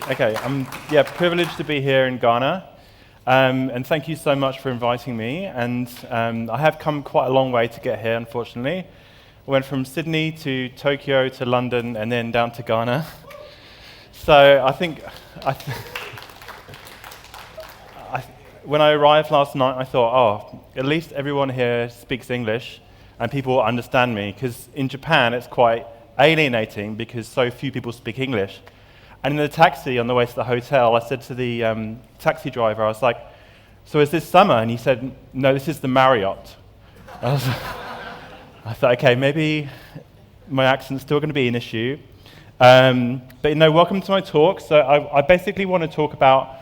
Okay, I'm privileged to be here in Ghana, and thank you so much for inviting me. And I have come quite a long way to get here, unfortunately. I went from Sydney to Tokyo to London and then down to Ghana. So I think when I arrived last night, I thought, oh, at least everyone here speaks English and people will understand me, because in Japan it's quite alienating because so few people speak English. And in the taxi on the way to the hotel, I said to the taxi driver, I was like, so is this summer? And he said, no, this is the Marriott. I thought, okay, maybe my accent's still going to be an issue. But welcome to my talk. So I basically want to talk about,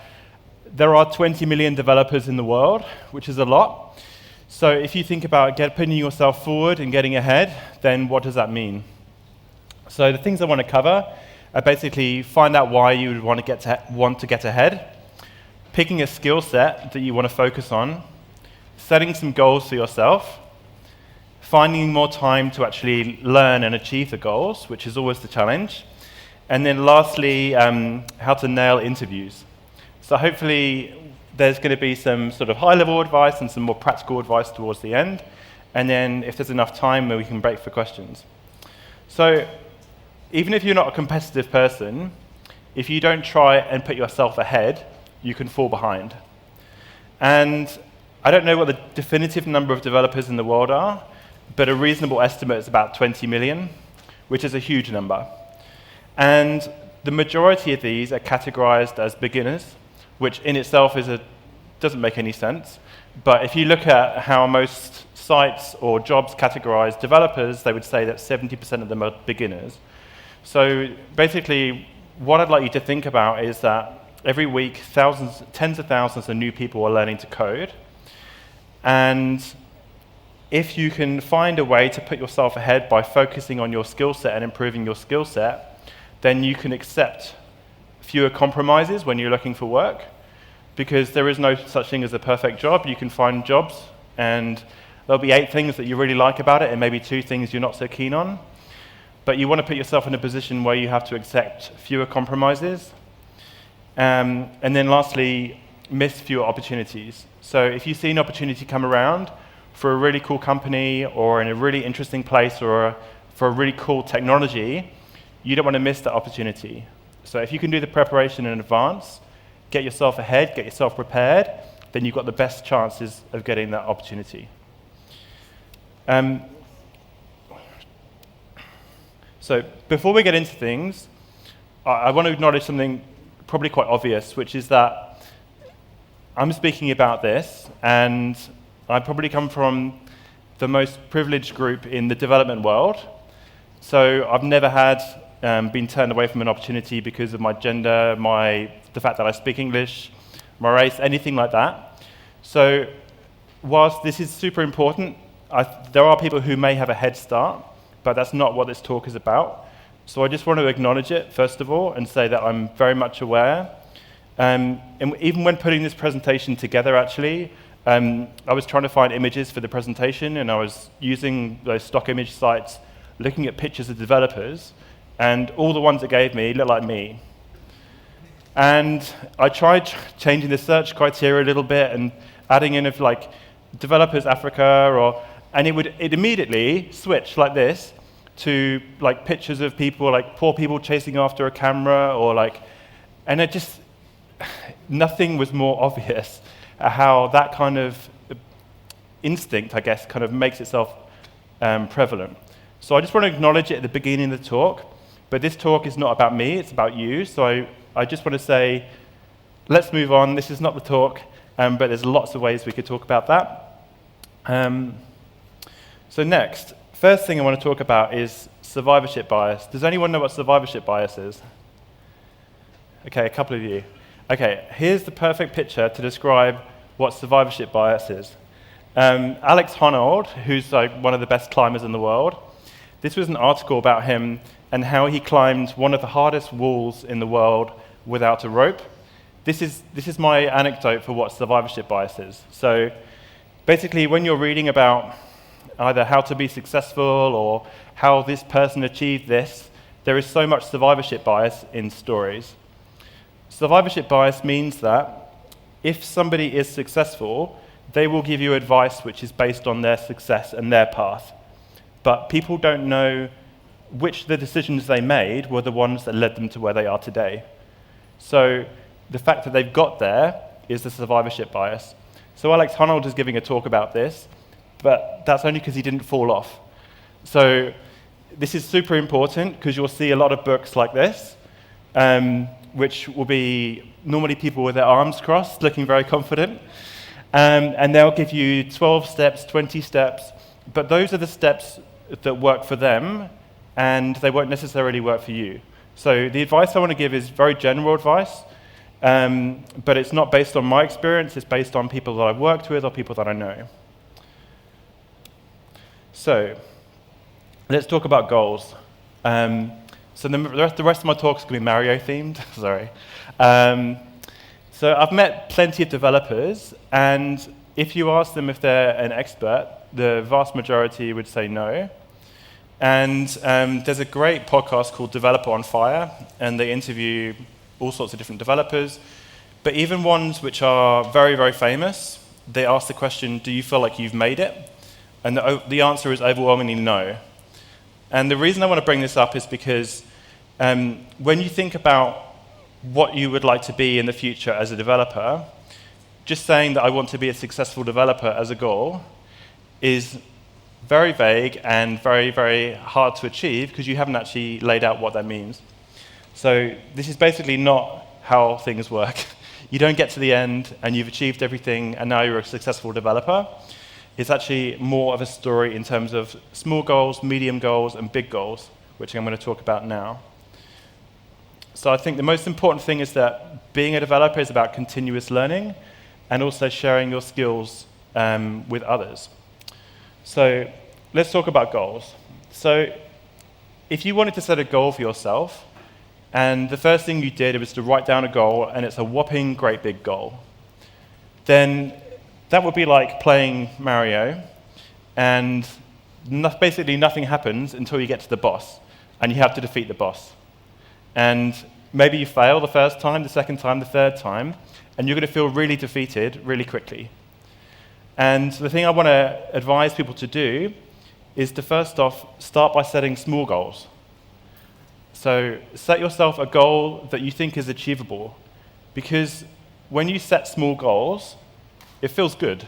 there are 20 million developers in the world, which is a lot. So if you think about putting yourself forward and getting ahead, then what does that mean? So the things I want to cover are basically find out why you would want to get ahead, picking a skill set that you want to focus on, setting some goals for yourself, finding more time to actually learn and achieve the goals, which is always the challenge, and then lastly, how to nail interviews. So hopefully there's going to be some sort of high-level advice and some more practical advice towards the end, and then if there's enough time, we can break for questions. So even if you're not a competitive person, if you don't try and put yourself ahead, you can fall behind. And I don't know what the definitive number of developers in the world are, but a reasonable estimate is about 20 million, which is a huge number. And the majority of these are categorized as beginners, which in itself doesn't make any sense. But if you look at how most sites or jobs categorize developers, they would say that 70% of them are beginners. So basically, what I'd like you to think about is that every week, tens of thousands of new people are learning to code. And if you can find a way to put yourself ahead by focusing on your skill set and improving your skill set, then you can accept fewer compromises when you're looking for work, because there is no such thing as a perfect job. You can find jobs, and there'll be 8 things that you really like about it, and maybe 2 things you're not so keen on. But you want to put yourself in a position where you have to accept fewer compromises. And then lastly, miss fewer opportunities. So if you see an opportunity come around for a really cool company or in a really interesting place or for a really cool technology, you don't want to miss that opportunity. So if you can do the preparation in advance, get yourself ahead, get yourself prepared, then you've got the best chances of getting that opportunity. So before we get into things, I want to acknowledge something probably quite obvious, which is that I'm speaking about this, and I probably come from the most privileged group in the development world. So I've never been turned away from an opportunity because of my gender, the fact that I speak English, my race, anything like that. So whilst this is super important, there are people who may have a head start, but that's not what this talk is about. So I just want to acknowledge it, first of all, and say that I'm very much aware. And even when putting this presentation together, actually, I was trying to find images for the presentation, and I was using those stock image sites, looking at pictures of developers, and all the ones it gave me looked like me. And I tried changing the search criteria a little bit and adding in developers Africa, and it immediately switched like this to pictures of people, poor people chasing after a camera, and it just, nothing was more obvious at how that kind of instinct, I guess, kind of makes itself prevalent. So I just want to acknowledge it at the beginning of the talk, but this talk is not about me, it's about you. So I just want to say, let's move on. This is not the talk, but there's lots of ways we could talk about that. So next, first thing I want to talk about is survivorship bias. Does anyone know what survivorship bias is? Okay, a couple of you. Okay, here's the perfect picture to describe what survivorship bias is. ALEX HONNOLD, who's one of the best climbers in the world, this was an article about him and how he climbed one of the hardest walls in the world without a rope. This is my anecdote for what survivorship bias is. So basically, when you're reading about either how to be successful or how this person achieved this, there is so much survivorship bias in stories. Survivorship bias means that if somebody is successful, they will give you advice which is based on their success and their path. But people don't know which of the decisions they made were the ones that led them to where they are today. So the fact that they've got there is the survivorship bias. So ALEX HONNOLD is giving a talk about this, but that's only because he didn't fall off. So this is super important because you'll see a lot of books like this, which will be normally people with their arms crossed, looking very confident. And they'll give you 12 steps, 20 steps, but those are the steps that work for them, and they won't necessarily work for you. So the advice I want to give is very general advice, but it's not based on my experience, it's based on people that I've worked with or people that I know. So let's talk about goals. So the rest of my talk is going to be Mario themed, sorry. So I've met plenty of developers, and if you ask them if they're an expert, the vast majority would say no. And there's a great podcast called Developer on Fire, and they interview all sorts of different developers. But even ones which are very, very famous, they ask the question, do you feel like you've made it? And the answer is overwhelmingly no. And the reason I want to bring this up is because when you think about what you would like to be in the future as a developer, just saying that I want to be a successful developer as a goal is very vague and very, very hard to achieve because you haven't actually laid out what that means. So this is basically not how things work. You don't get to the end and you've achieved everything and now you're a successful developer. It's actually more of a story in terms of small goals, medium goals, and big goals, which I'm going to talk about now. So I think the most important thing is that being a developer is about continuous learning and also sharing your skills with others. So let's talk about goals. So if you wanted to set a goal for yourself, and the first thing you did was to write down a goal, and it's a whopping great big goal, then that would be like playing Mario, and basically nothing happens until you get to the boss, and you have to defeat the boss. And maybe you fail the first time, the second time, the third time, and you're going to feel really defeated really quickly. And the thing I want to advise people to do is to first off start by setting small goals. So set yourself a goal that you think is achievable, because when you set small goals, it feels good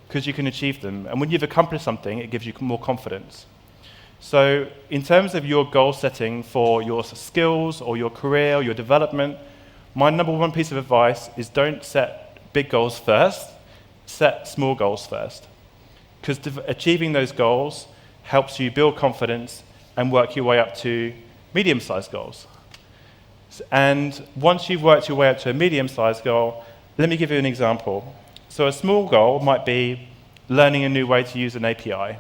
because you can achieve them. And when you've accomplished something, it gives you more confidence. So in terms of your goal setting for your skills or your career or your development, my number one piece of advice is don't set big goals first, set small goals first. Because achieving those goals helps you build confidence and work your way up to medium-sized goals. And once you've worked your way up to a medium-sized goal, let me give you an example. So a small goal might be learning a new way to use an API.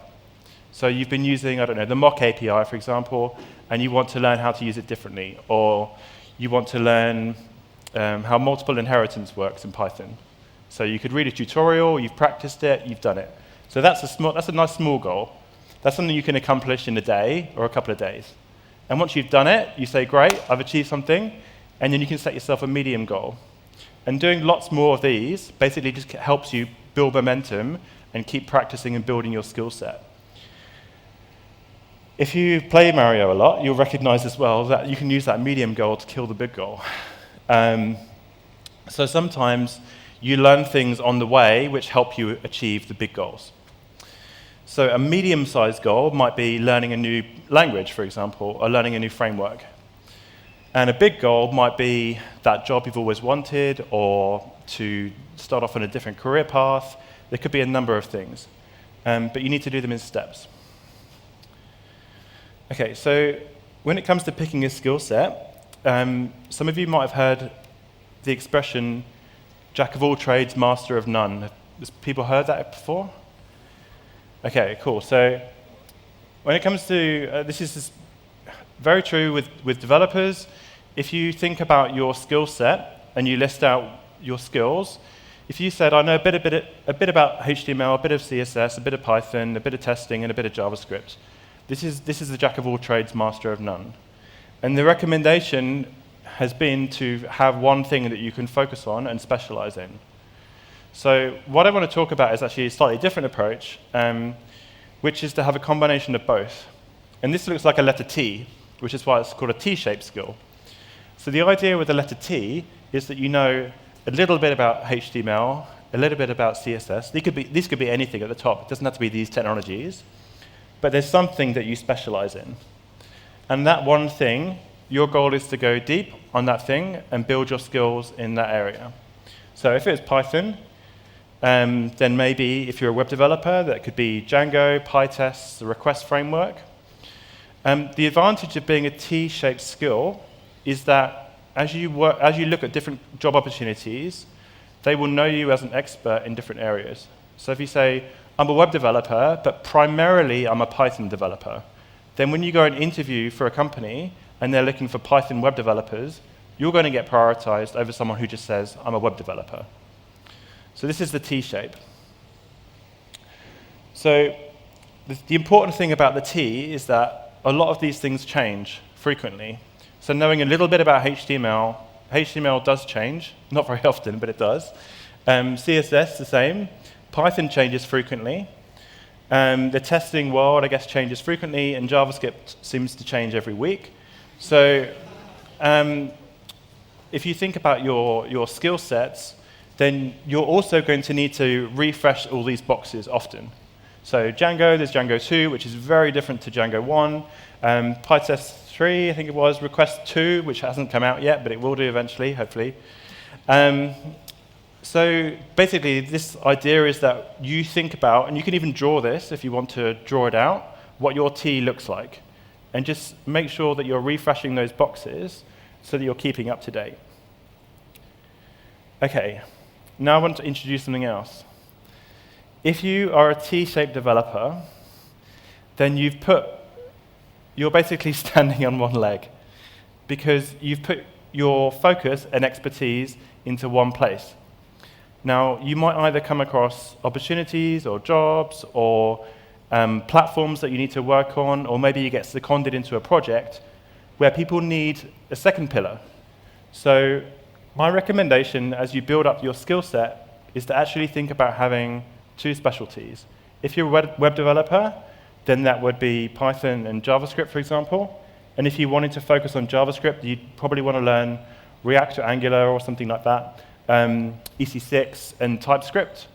So you've been using, I don't know, the mock API, for example, and you want to learn how to use it differently, or you want to learn how multiple inheritance works in Python. So you could read a tutorial, you've practiced it, you've done it. So that's a nice small goal. That's something you can accomplish in a day or a couple of days. And once you've done it, you say, great, I've achieved something, and then you can set yourself a medium goal. And doing lots more of these basically just helps you build momentum and keep practicing and building your skill set. If you play Mario a lot, you'll recognize as well that you can use that medium goal to kill the big goal. So sometimes you learn things on the way which help you achieve the big goals. So a medium-sized goal might be learning a new language, for example, or learning a new framework. And a big goal might be that job you've always wanted, or to start off on a different career path. There could be a number of things, but you need to do them in steps. Okay, so when it comes to picking a skill set, some of you might have heard the expression, jack of all trades, master of none. Have people heard that before? Okay, cool. So when it comes to, this is very true with developers. If you think about your skill set and you list out your skills, if you said, I know a bit about HTML, a bit of CSS, a bit of Python, a bit of testing, and a bit of JavaScript, this is the jack of all trades, master of none. And the recommendation has been to have one thing that you can focus on and specialize in. So what I want to talk about is actually a slightly different approach, which is to have a combination of both. And this looks like a letter T, which is why it's called a T-shaped skill. So the idea with the letter T is that you know a little bit about HTML, a little bit about CSS. These could be anything at the top. It doesn't have to be these technologies. But there's something that you specialize in. And that one thing, your goal is to go deep on that thing and build your skills in that area. So if it's Python, then maybe if you're a web developer, that could be Django, PyTest, the request framework. The advantage of being a T-shaped skill is that as you look at different job opportunities, they will know you as an expert in different areas. So if you say, I'm a web developer, but primarily I'm a Python developer, then when you go and interview for a company and they're looking for Python web developers, you're going to get prioritized over someone who just says, I'm a web developer. So this is the T-shape. So the important thing about the T is that a lot of these things change frequently. So knowing a little bit about HTML does change, not very often, but it does. CSS, the same. Python changes frequently. The testing world, I guess, changes frequently, and JavaScript seems to change every week. So if you think about your skill sets, then you're also going to need to refresh all these boxes often. So Django, there's Django 2, which is very different to Django 1. PyTest 3, I think it was, Request 2, which hasn't come out yet, but it will do eventually, hopefully. So basically, this idea is that you think about, and you can even draw this if you want to draw it out, what your T looks like. And just make sure that you're refreshing those boxes so that you're keeping up to date. OK, now I want to introduce something else. If you are a T-shaped developer, then you're basically standing on one leg because you've put your focus and expertise into one place. Now, you might either come across opportunities or jobs or platforms that you need to work on, or maybe you get seconded into a project where people need a second pillar. So my recommendation as you build up your skill set is to actually think about having two specialties. If you're a web developer, then that would be Python and JavaScript, for example. And if you wanted to focus on JavaScript, you'd probably want to learn React or Angular or something like that, EC6 and TypeScript.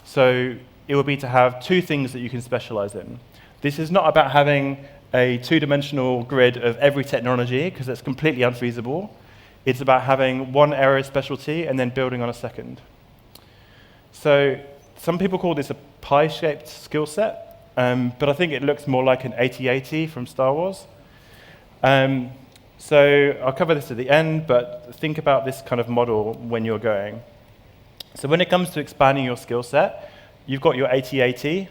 So it would be to have two things that you can specialize in. This is not about having a two-dimensional grid of every technology, because that's completely unfeasible. It's about having one area of specialty and then building on a second. So some people call this a pie-shaped skill set, but I think it looks more like an 80-80 from Star Wars. So I'll cover this at the end, but think about this kind of model when you're going. So when it comes to expanding your skill set, you've got your 80-80,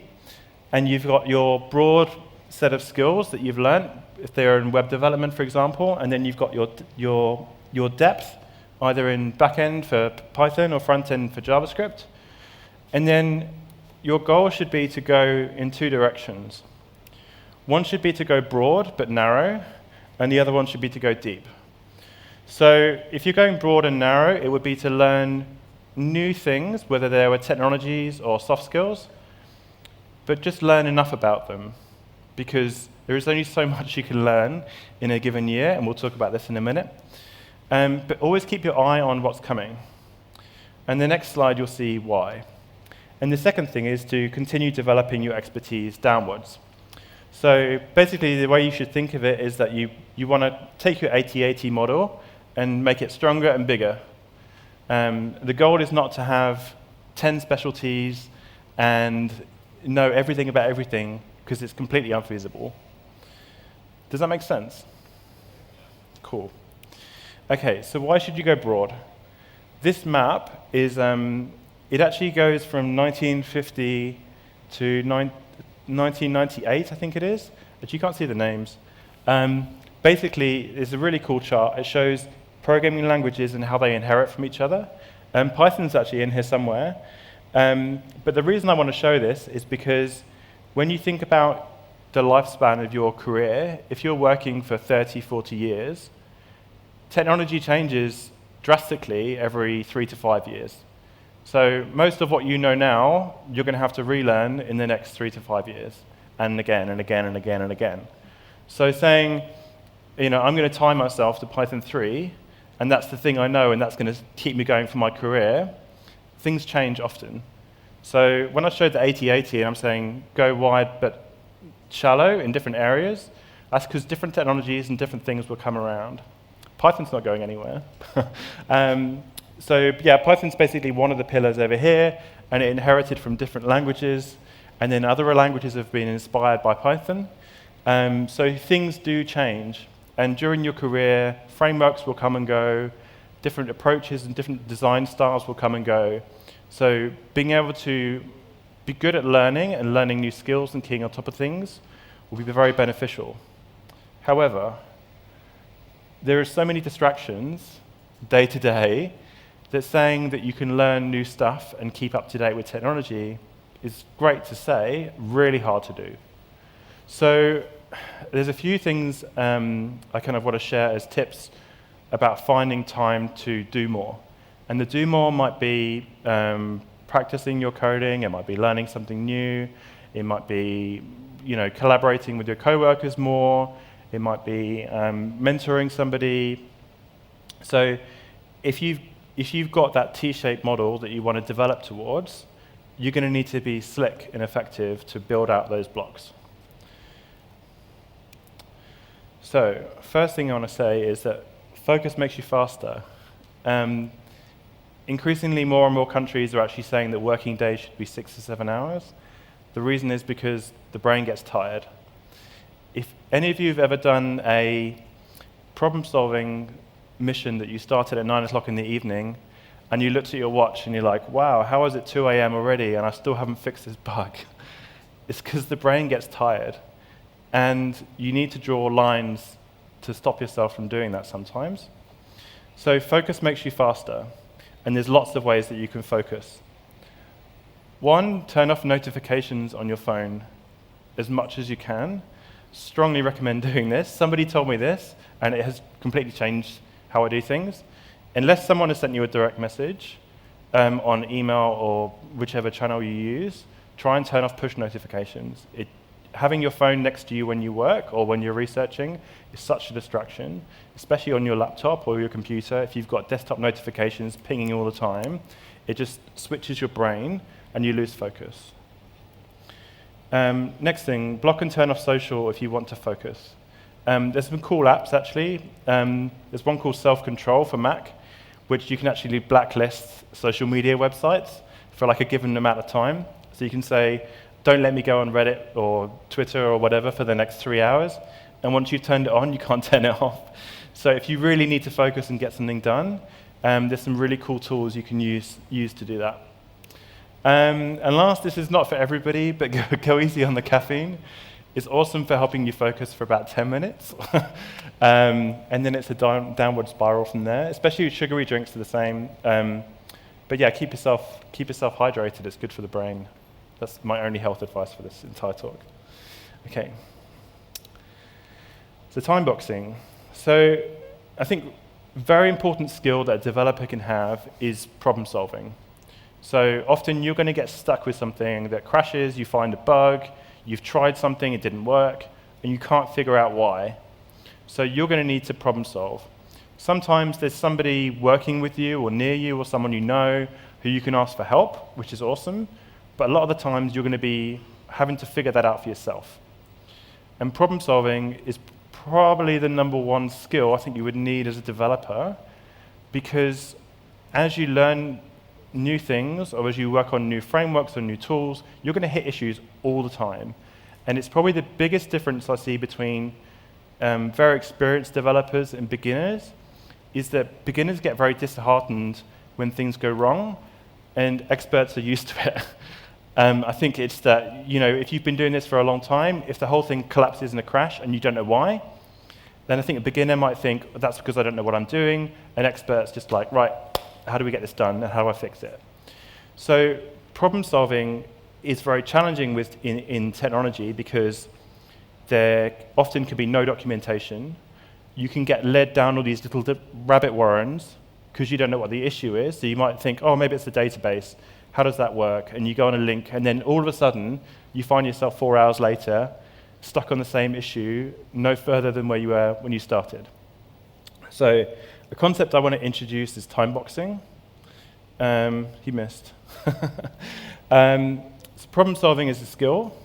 and you've got your broad set of skills that you've learned, if they're in web development, for example, and then you've got your depth, either in back-end for Python or front-end for JavaScript. And then your goal should be to go in two directions. One should be to go broad but narrow, and the other one should be to go deep. So if you're going broad and narrow, it would be to learn new things, whether they were technologies or soft skills, but just learn enough about them, because there is only so much you can learn in a given year, and we'll talk about this in a minute. But always keep your eye on what's coming. And the next slide, you'll see why. And the second thing is to continue developing your expertise downwards. So basically, the way you should think of it is that you want to take your 80-80 model and make it stronger and bigger. The goal is not to have 10 specialties and know everything about everything, because it's completely unfeasible. Does that make sense? Cool. OK, so why should you go broad? This map is, it actually goes from 1950 to 1998, I think it is. But you can't see the names. Basically, it's a really cool chart. It shows programming languages and how they inherit from each other. Python's actually in here somewhere. But the reason I want to show this is because when you think about the lifespan of your career, if you're working for 30, 40 years, technology changes drastically every 3 to 5 years. So most of what you know now, you're going to have to relearn in the next 3 to 5 years, and again, and again, and again, and again. So saying, I'm going to tie myself to Python 3, and that's the thing I know, and that's going to keep me going for my career, things change often. So when I showed the 80-80, and I'm saying go wide but shallow in different areas, that's because different technologies and different things will come around. Python's not going anywhere. So yeah, Python's basically one of the pillars over here, and it inherited from different languages, and then other languages have been inspired by Python. So things do change, and during your career, frameworks will come and go, different approaches and different design styles will come and go. So being able to be good at learning and learning new skills and keeping on top of things will be very beneficial. However, there are so many distractions day to day that saying that you can learn new stuff and keep up to date with technology is great to say, really hard to do. So there's a few things I kind of want to share as tips about finding time to do more. And the do more might be practicing your coding, it might be learning something new, it might be collaborating with your coworkers more, it might be mentoring somebody. So if you've got that T-shaped model that you want to develop towards, you're going to need to be slick and effective to build out those blocks. So first thing I want to say is that focus makes you faster. Increasingly, more and more countries are actually saying that working days should be 6 to 7 hours. The reason is because the brain gets tired. If any of you have ever done a problem-solving mission that you started at 9 o'clock in the evening, and you looked at your watch and you're like, wow, how is it 2 a.m. already and I still haven't fixed this bug? It's because the brain gets tired. And you need to draw lines to stop yourself from doing that sometimes. So focus makes you faster. And there's lots of ways that you can focus. One, turn off notifications on your phone as much as you can. Strongly recommend doing this. Somebody told me this, and it has completely changed how I do things. Unless someone has sent you a direct message on email or whichever channel you use, try and turn off push notifications. Having your phone next to you when you work or when you're researching is such a distraction, especially on your laptop or your computer. If you've got desktop notifications pinging all the time, it just switches your brain and you lose focus. Next thing, block and turn off social if you want to focus. There's some cool apps actually. There's one called Self-Control for Mac, which you can actually blacklist social media websites for like a given amount of time. So you can say, don't let me go on Reddit or Twitter or whatever for the next 3 hours. And once you've turned it on, you can't turn it off. So if you really need to focus and get something done, there's some really cool tools you can use to do that. And last, this is not for everybody, but go easy on the caffeine. It's awesome for helping you focus for about 10 minutes. And then it's a downward spiral from there, especially sugary drinks are the same. But yeah, keep yourself hydrated. It's good for the brain. That's my only health advice for this entire talk. Okay. So timeboxing. So I think a very important skill that a developer can have is problem solving. So often you're going to get stuck with something that crashes, you find a bug, you've tried something, it didn't work, and you can't figure out why. So you're going to need to problem solve. Sometimes there's somebody working with you or near you or someone you know who you can ask for help, which is awesome. But a lot of the times you're going to be having to figure that out for yourself. And problem solving is probably the number one skill I think you would need as a developer, because as you learn new things or as you work on new frameworks or new tools, you're going to hit issues all the time. And it's probably the biggest difference I see between very experienced developers and beginners is that beginners get very disheartened when things go wrong, and experts are used to it. I think it's that, if you've been doing this for a long time, if the whole thing collapses in a crash and you don't know why, then I think a beginner might think, that's because I don't know what I'm doing. An expert's just like, right, how do we get this done and how do I fix it? So problem solving is very challenging in technology because there often can be no documentation. you can get led down all these little rabbit warrens because you don't know what the issue is. So you might think, oh, maybe it's the database. How does that work? And you go on a link, and then all of a sudden, you find yourself 4 hours later, stuck on the same issue, no further than where you were when you started. So a concept I want to introduce is timeboxing. He missed. So problem solving is a skill.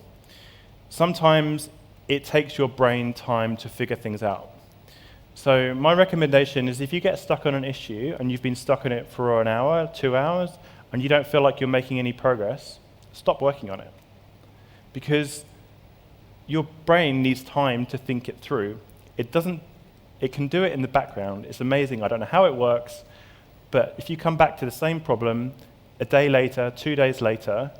Sometimes it takes your brain time to figure things out. So my recommendation is if you get stuck on an issue and you've been stuck on it for an hour, 2 hours, and you don't feel like you're making any progress, stop working on it. Because your brain needs time to think it through. It can do it in the background. It's amazing. I don't know how it works, but if you come back to the same problem a day later, 2 days later,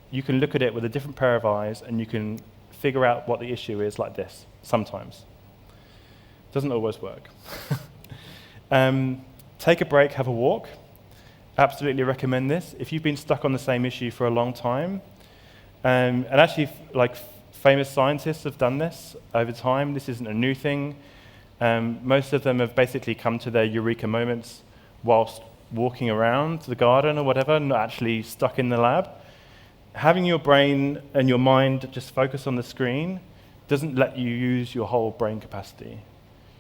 you can look at it with a different pair of eyes and you can figure out what the issue is like this, sometimes. Doesn't always work. Take a break, have a walk. Absolutely recommend this. If you've been stuck on the same issue for a long time, and actually like famous scientists have done this over time, this isn't a new thing. Most of them have basically come to their eureka moments whilst walking around the garden or whatever, not actually stuck in the lab. Having your brain and your mind just focus on the screen doesn't let you use your whole brain capacity.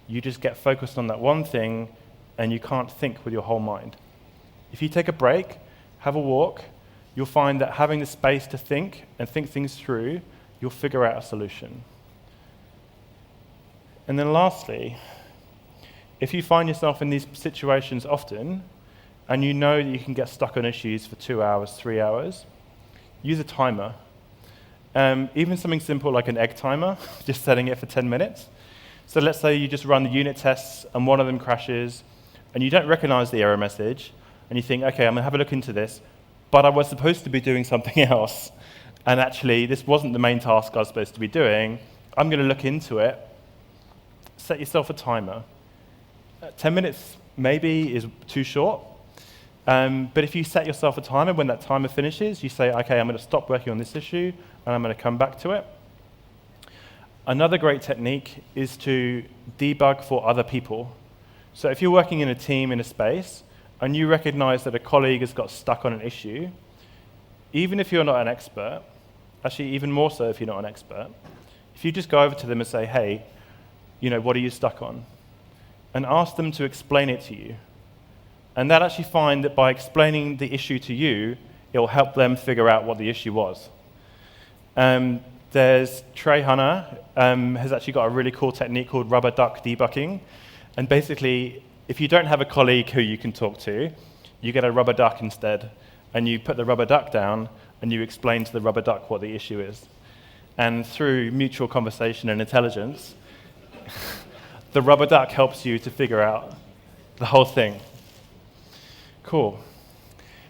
You just get focused on that one thing and you can't think with your whole mind. If you take a break, have a walk, you'll find that having the space to think and think things through, you'll figure out a solution. And then lastly, if you find yourself in these situations often, and you know that you can get stuck on issues for 2 hours, 3 hours, use a timer. Even something simple like an egg timer, just setting it for 10 minutes. So let's say you just run the unit tests and one of them crashes, and you don't recognize the error message, and you think, okay, I'm going to have a look into this, but I was supposed to be doing something else, and actually this wasn't the main task I was supposed to be doing. I'm going to look into it. Set yourself a timer. 10 minutes maybe is too short, but if you set yourself a timer, when that timer finishes, you say, okay, I'm going to stop working on this issue, and I'm going to come back to it. Another great technique is to debug for other people. So if you're working in a team in a space, and you recognize that a colleague has got stuck on an issue, even if you're not an expert, actually even more so if you're not an expert, if you just go over to them and say, hey, what are you stuck on? And ask them to explain it to you. And they'll actually find that by explaining the issue to you, it will help them figure out what the issue was. There's Trey Hunter has actually got a really cool technique called rubber duck debugging. And basically, if you don't have a colleague who you can talk to, you get a rubber duck instead. And you put the rubber duck down, and you explain to the rubber duck what the issue is. And through mutual conversation and intelligence, the rubber duck helps you to figure out the whole thing. Cool.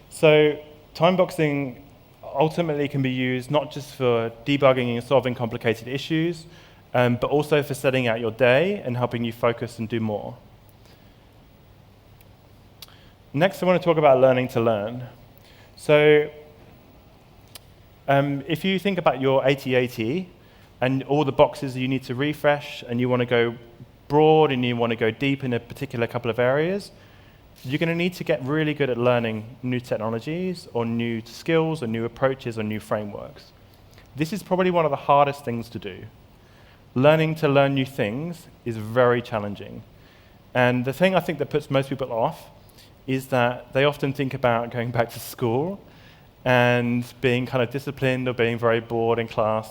So timeboxing ultimately can be used not just for debugging and solving complicated issues, but also for setting out your day and helping you focus and do more. Next, I want to talk about learning to learn. So if you think about your AT-AT and all the boxes you need to refresh, and you want to go broad and you want to go deep in a particular couple of areas, you're going to need to get really good at learning new technologies or new skills or new approaches or new frameworks. This is probably one of the hardest things to do. Learning to learn new things is very challenging. And the thing I think that puts most people off is that they often think about going back to school and being kind of disciplined or being very bored in class.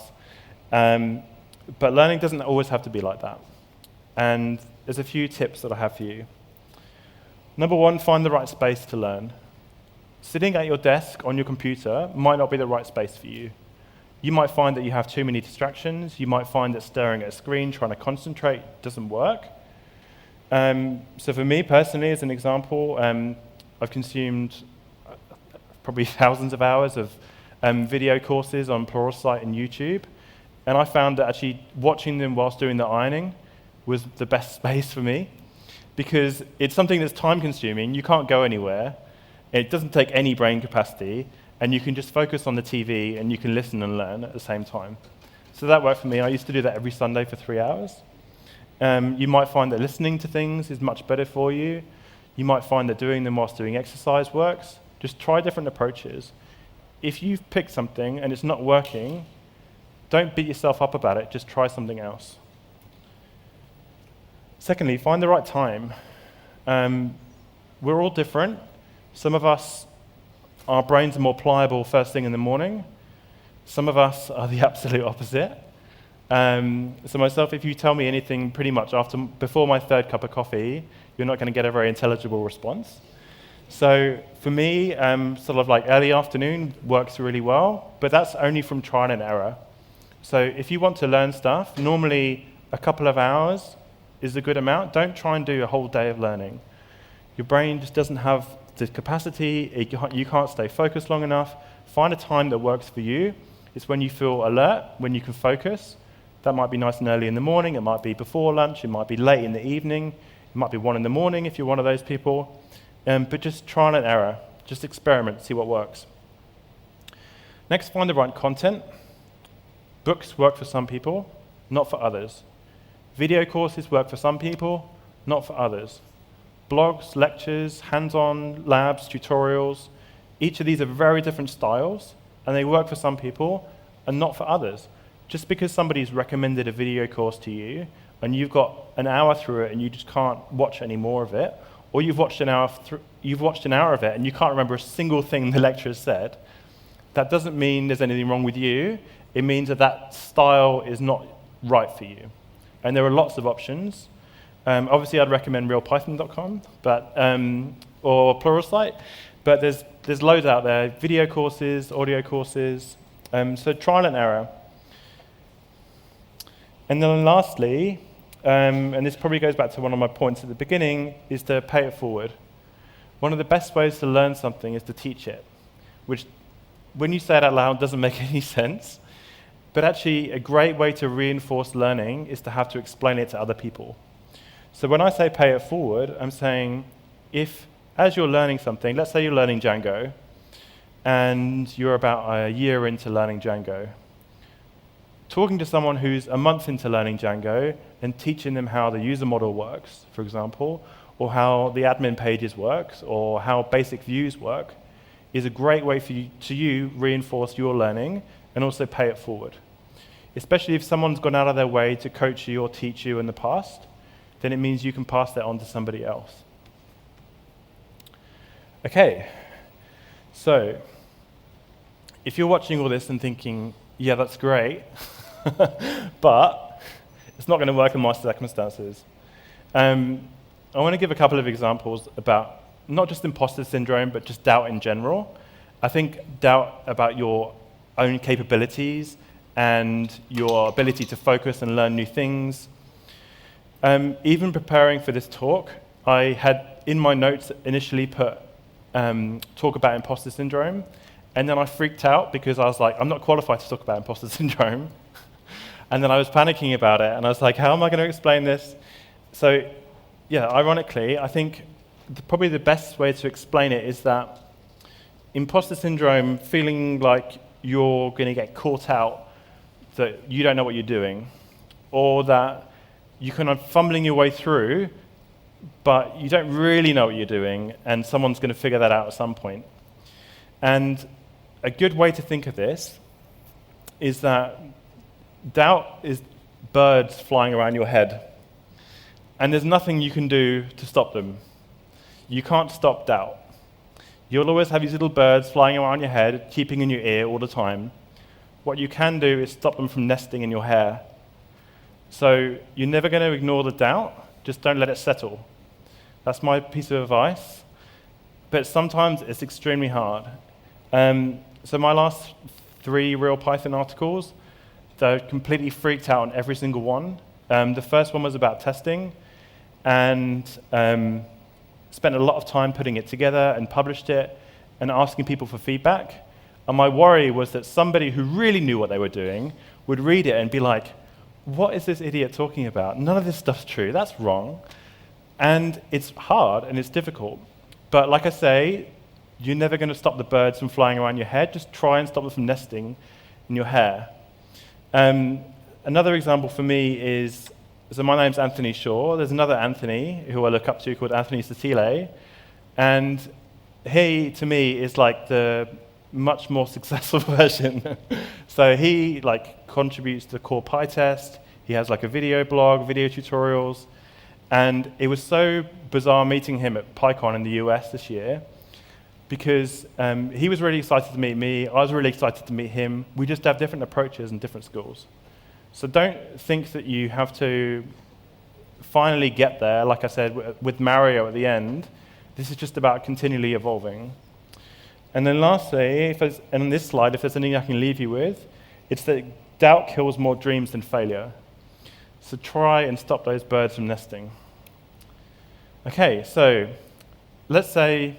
But learning doesn't always have to be like that. And there's a few tips that I have for you. Number one, find the right space to learn. Sitting at your desk on your computer might not be the right space for you. You might find that you have too many distractions. You might find that staring at a screen, trying to concentrate, doesn't work. So for me personally, as an example, I've consumed probably thousands of hours of video courses on Pluralsight and YouTube, and I found that actually watching them whilst doing the ironing was the best space for me, because it's something that's time-consuming. You can't go anywhere. It doesn't take any brain capacity, and you can just focus on the TV, and you can listen and learn at the same time. So that worked for me. I used to do that every Sunday for 3 hours. You might find that listening to things is much better for you. You might find that doing them whilst doing exercise works. Just try different approaches. If you've picked something and it's not working, don't beat yourself up about it, just try something else. Secondly, find the right time. We're all different. Some of us, our brains are more pliable first thing in the morning. Some of us are the absolute opposite. So myself, if you tell me anything pretty much before my third cup of coffee, you're not going to get a very intelligible response. So for me, sort of like early afternoon works really well, but that's only from trial and error. So if you want to learn stuff, normally a couple of hours is a good amount. Don't try and do a whole day of learning. Your brain just doesn't have the capacity. You can't stay focused long enough. Find a time that works for you. It's when you feel alert, when you can focus. That might be nice and early in the morning. It might be before lunch. It might be late in the evening. It might be 1 in the morning if you're one of those people. But just trial and error. Just experiment, see what works. Next, find the right content. Books work for some people, not for others. Video courses work for some people, not for others. Blogs, lectures, hands-on labs, tutorials, each of these are very different styles, and they work for some people and not for others. Just because somebody's recommended a video course to you, and you've got an hour through it and you just can't watch any more of it, or you've watched an hour of it and you can't remember a single thing the lecturer said, that doesn't mean there's anything wrong with you. It means that style is not right for you. And there are lots of options. Obviously, I'd recommend realpython.com, or Pluralsight, but there's loads out there, video courses, audio courses, so trial and error. And then lastly, and this probably goes back to one of my points at the beginning, is to pay it forward. One of the best ways to learn something is to teach it, which, when you say it out loud, doesn't make any sense. But actually, a great way to reinforce learning is to have to explain it to other people. So when I say pay it forward, I'm saying as you're learning something, let's say you're learning Django, and you're about a year into learning Django. Talking to someone who's a month into learning Django and teaching them how the user model works, for example, or how the admin pages works, or how basic views work, is a great way for you to reinforce your learning and also pay it forward. Especially if someone's gone out of their way to coach you or teach you in the past, then it means you can pass that on to somebody else. Okay, so if you're watching all this and thinking, yeah, that's great, but it's not going to work in my circumstances, I want to give a couple of examples about not just imposter syndrome, but just doubt in general. I think doubt about your own capabilities and your ability to focus and learn new things. Even preparing for this talk, I had in my notes initially put talk about imposter syndrome, and then I freaked out because I was like, I'm not qualified to talk about imposter syndrome. And then I was panicking about it, and I was like, how am I going to explain this? So, yeah, ironically, I think probably the best way to explain it is that imposter syndrome, feeling like you're going to get caught out, that you don't know what you're doing, or that you're kind of fumbling your way through, but you don't really know what you're doing, and someone's going to figure that out at some point. And a good way to think of this is that doubt is birds flying around your head, and there's nothing you can do to stop them. You can't stop doubt. You'll always have these little birds flying around your head, keeping in your ear all the time. What you can do is stop them from nesting in your hair. So you're never going to ignore the doubt, just don't let it settle. That's my piece of advice. But sometimes it's extremely hard. So my last 3 Real Python articles, they're completely freaked out on every single one. The first one was about testing, and spent a lot of time putting it together and published it and asking people for feedback. And my worry was that somebody who really knew what they were doing would read it and be like, what is this idiot talking about? None of this stuff's true. That's wrong. And it's hard and it's difficult. But like I say, you're never going to stop the birds from flying around your head. Just try and stop them from nesting in your hair. Another example for me is So my name's Anthony Shaw. There's another Anthony who I look up to called Anthony Satile. And he, to me, is like the much more successful version. So he contributes to Core PyTest. He has like a video blog, video tutorials. And it was so bizarre meeting him at PyCon in the US this year because he was really excited to meet me. I was really excited to meet him. We just have different approaches and different skills. So don't think that you have to finally get there. Like I said, with Mario at the end, this is just about continually evolving. And then lastly, and on this slide, if there's anything I can leave you with, it's that doubt kills more dreams than failure. So try and stop those birds from nesting. Okay, so let's say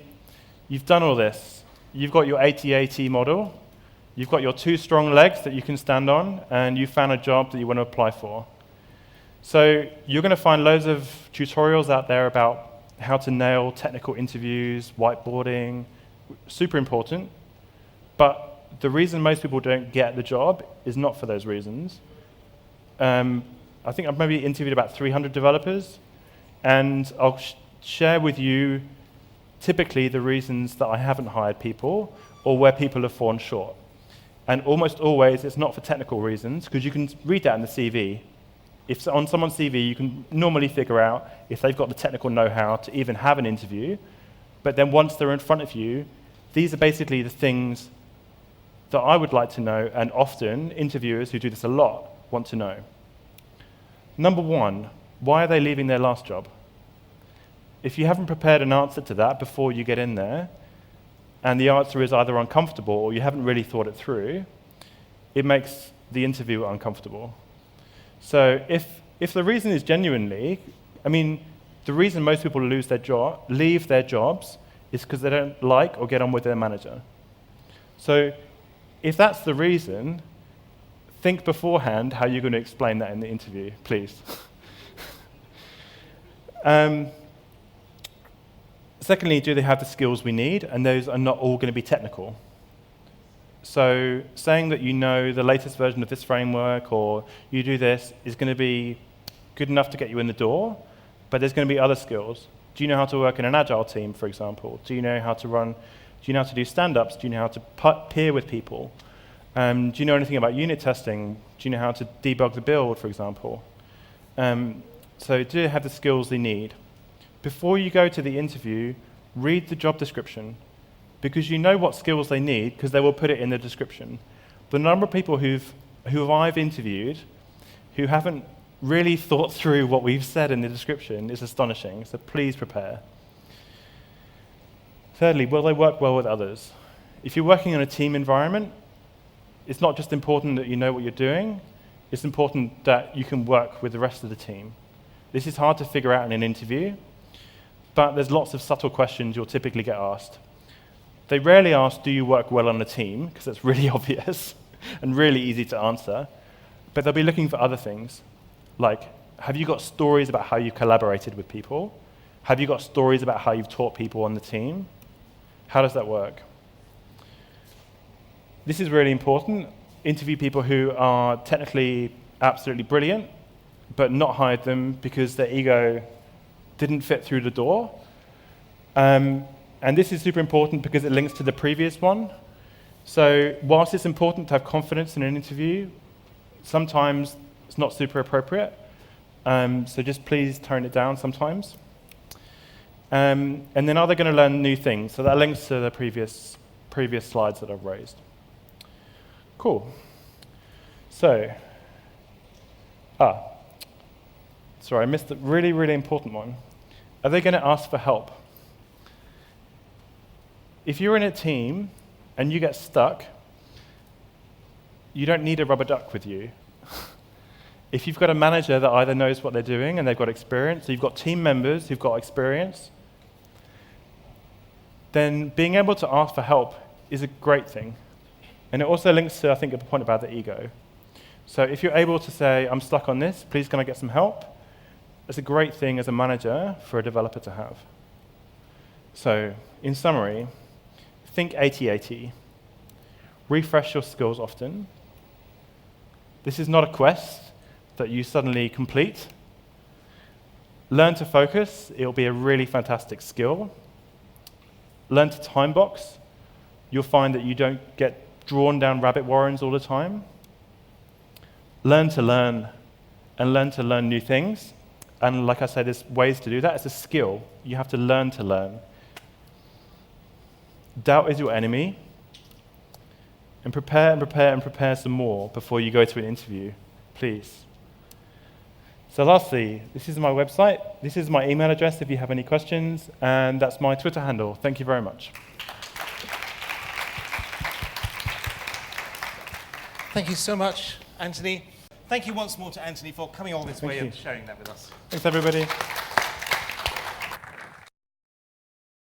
you've done all this. You've got your 80-80 model. You've got your 2 strong legs that you can stand on, and you found a job that you want to apply for. So you're going to find loads of tutorials out there about how to nail technical interviews, whiteboarding, super important. But the reason most people don't get the job is not for those reasons. I think I've maybe interviewed about 300 developers, and I'll share with you typically the reasons that I haven't hired people or where people have fallen short. And almost always, it's not for technical reasons, because you can read that in the CV. If on someone's CV, you can normally figure out if they've got the technical know-how to even have an interview. But then once they're in front of you, these are basically the things that I would like to know, and often interviewers who do this a lot want to know. Number 1, why are they leaving their last job? If you haven't prepared an answer to that before you get in there, and the answer is either uncomfortable or you haven't really thought it through, it makes the interviewer uncomfortable. So if the reason is genuinely, the reason most people leave their jobs is because they don't like or get on with their manager. So if that's the reason, think beforehand how you're going to explain that in the interview, please. Secondly, do they have the skills we need? And those are not all going to be technical. So saying that you know the latest version of this framework or you do this is going to be good enough to get you in the door, but there's going to be other skills. Do you know how to work in an agile team, for example? Do you know how to do stand-ups? Do you know how to peer with people? Do you know anything about unit testing? Do you know how to debug the build, for example? So do they have the skills they need? Before you go to the interview, read the job description, because you know what skills they need because they will put it in the description. The number of people who I've interviewed who haven't really thought through what we've said in the description is astonishing, so please prepare. Thirdly, will they work well with others? If you're working in a team environment, it's not just important that you know what you're doing, it's important that you can work with the rest of the team. This is hard to figure out in an interview, but there's lots of subtle questions you'll typically get asked. They rarely ask, do you work well on a team? Because that's really obvious and really easy to answer. But they'll be looking for other things, like, have you got stories about how you've collaborated with people? Have you got stories about how you've taught people on the team? How does that work? This is really important. Interview people who are technically absolutely brilliant, but not hired them because their ego didn't fit through the door. And this is super important because it links to the previous one. So whilst it's important to have confidence in an interview, sometimes it's not super appropriate. So just please tone it down sometimes. And then are they going to learn new things? So that links to the previous slides that I've raised. Cool. So, sorry, I missed the really, really important one. Are they going to ask for help? If you're in a team and you get stuck, you don't need a rubber duck with you. If you've got a manager that either knows what they're doing and they've got experience, so you've got team members who've got experience, then being able to ask for help is a great thing. And it also links to, I think, a point about the ego. So if you're able to say, I'm stuck on this, please can I get some help? It's a great thing as a manager for a developer to have. So in summary, think 80-80. Refresh your skills often. This is not a quest that you suddenly complete. Learn to focus. It'll be a really fantastic skill. Learn to time box. You'll find that you don't get drawn down rabbit warrens all the time. Learn to learn, and learn to learn new things. And like I said, there's ways to do that. It's a skill. You have to learn to learn. Doubt is your enemy. And prepare and prepare and prepare some more before you go to an interview, please. So lastly, this is my website. This is my email address if you have any questions. And that's my Twitter handle. Thank you very much. Thank you so much, Anthony. Thank you once more to Anthony for coming all this way and sharing that with us. Thanks, everybody.